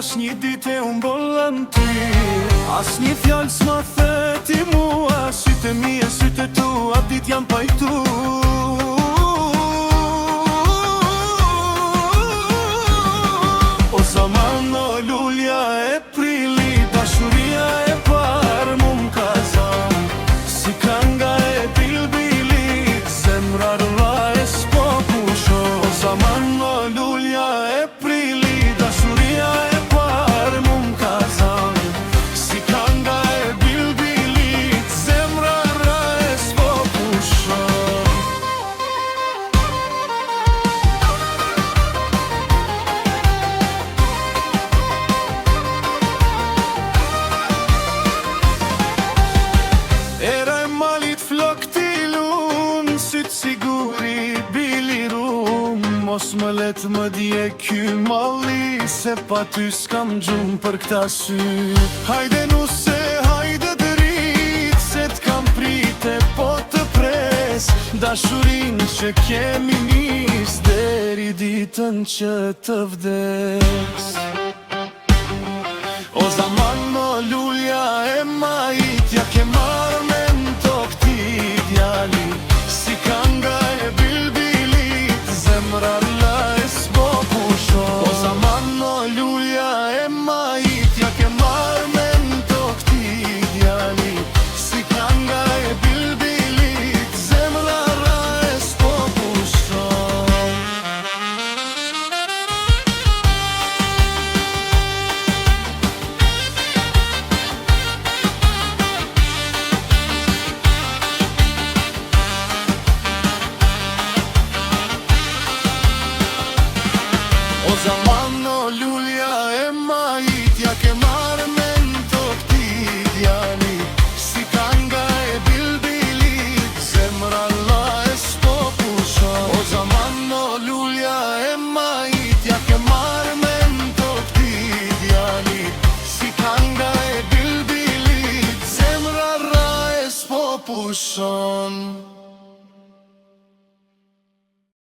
as një dite unë bollën ty. As një fjallë s'ma the ti mua, sytë mi e sytë tu, atë dit jam pajtu. O zaman o lulja e prili, dashuria e parë mu m'ka zan. Si kanga e bilbilit, zemra rra e s'po pusho. O zaman o lulja e prili, dashuria e parë mu m'ka zan. Si kanga e bilbilit, zemra rra e s'po pusho. Era e malit flok t'i lun, sytë siguri bili rum. Mos më let më dje ky malli, se pa ty s'kam gjum për këta sy. Hajde nuse, hajde drit, se t'kam prite po të pres. Dashurin që kemi nis, deri ditën që të vdes. O zaman o lulja e majtja, ke marrë me n'to këti djali. Si kanga e bilbilit, zemra rla e s'po pusho. O zaman o lulja e majtja, ke marrë me n'to këti djali. Si kanga e bilbilit, zemra rla e s'po pusho. O zaman o lulja e majtja, ke marrë me n'to këti djali. Si kanga e bilbilit, zemra rla e s'po pusho. O zaman o lulja e majtja, ke marrë me n'to këti djali. Si kanga e bilbilit, zemra rla e s'po pushon.